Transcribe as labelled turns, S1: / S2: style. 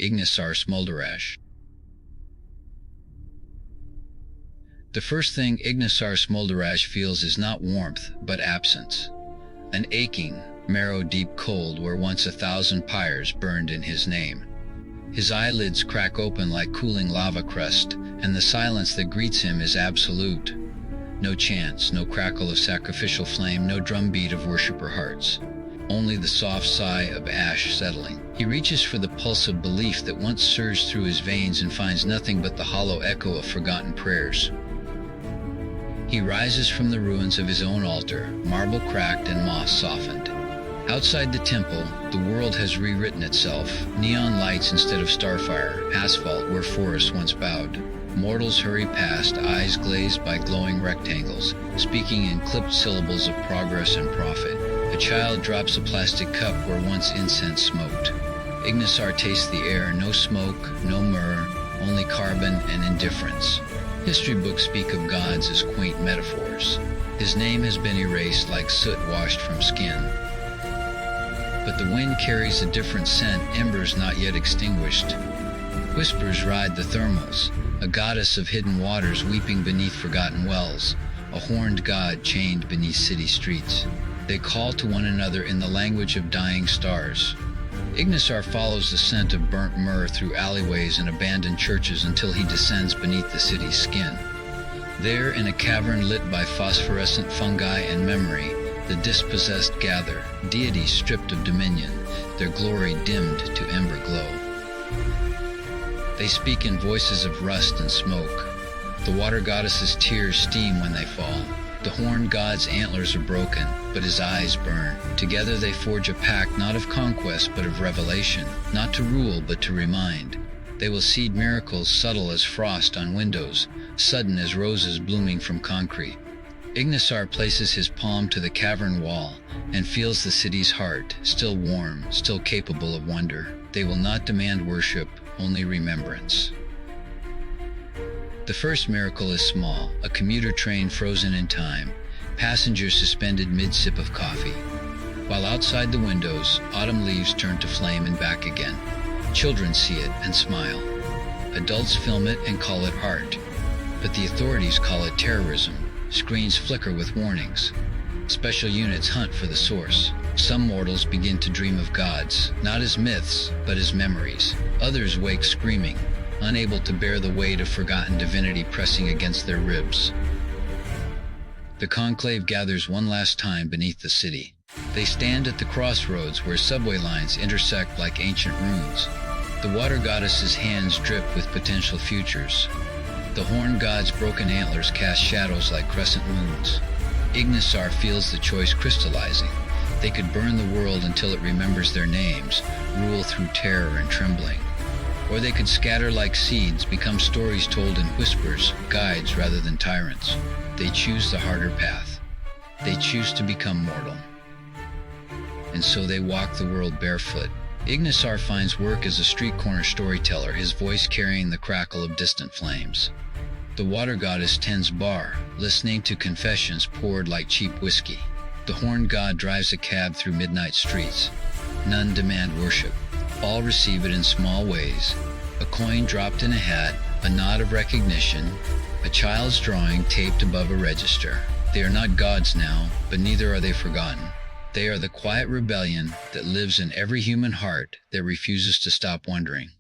S1: Ignisar Smolderash. The first thing Ignisar Smolderash feels is not warmth, but absence. An aching, marrow-deep cold where once 1,000 pyres burned in his name. His eyelids crack open like cooling lava crust, and the silence that greets him is absolute. No chants, no crackle of sacrificial flame, no drumbeat of worshipper hearts. Only the soft sigh of ash settling. He reaches for the pulse of belief that once surged through his veins and finds nothing but the hollow echo of forgotten prayers. He rises from the ruins of his own altar, marble cracked and moss softened. Outside the temple, the world has rewritten itself. Neon lights instead of starfire, asphalt where forests once bowed. Mortals hurry past, eyes glazed by glowing rectangles, speaking in clipped syllables of progress and profit. A child drops a plastic cup where once incense smoked. Ignisar tastes the air, no smoke, no myrrh, only carbon and indifference. History books speak of gods as quaint metaphors. His name has been erased like soot washed from skin. But the wind carries a different scent, embers not yet extinguished. Whispers ride the thermals, a goddess of hidden waters weeping beneath forgotten wells, a horned god chained beneath city streets. They call to one another in the language of dying stars. Ignisar follows the scent of burnt myrrh through alleyways and abandoned churches until he descends beneath the city's skin. There, in a cavern lit by phosphorescent fungi and memory, the dispossessed gather, deities stripped of dominion, their glory dimmed to ember glow. They speak in voices of rust and smoke. The water goddess's tears steam when they fall. The horned god's antlers are broken, but his eyes burn. Together they forge a pact not of conquest but of revelation, not to rule but to remind. They will seed miracles subtle as frost on windows, sudden as roses blooming from concrete. Ignisar places his palm to the cavern wall and feels the city's heart, still warm, still capable of wonder. They will not demand worship, only remembrance. The first miracle is small, a commuter train frozen in time, passengers suspended mid-sip of coffee. While outside the windows, autumn leaves turn to flame and back again. Children see it and smile. Adults film it and call it art. But the authorities call it terrorism. Screens flicker with warnings. Special units hunt for the source. Some mortals begin to dream of gods, not as myths, but as memories. Others wake screaming, unable to bear the weight of forgotten divinity pressing against their ribs. The conclave gathers one last time beneath the city. They stand at the crossroads where subway lines intersect like ancient runes. The water goddess's hands drip with potential futures. The horned god's broken antlers cast shadows like crescent moons. Ignisar feels the choice crystallizing. They could burn the world until it remembers their names, rule through terror and trembling. Or they could scatter like seeds, become stories told in whispers, guides rather than tyrants. They choose the harder path. They choose to become mortal. And so they walk the world barefoot. Ignisar finds work as a street corner storyteller, his voice carrying the crackle of distant flames. The water goddess tends bar, listening to confessions poured like cheap whiskey. The horned god drives a cab through midnight streets. None demand worship. All receive it in small ways. A coin dropped in a hat, a nod of recognition, a child's drawing taped above a register. They are not gods now, but neither are they forgotten. They are the quiet rebellion that lives in every human heart that refuses to stop wondering.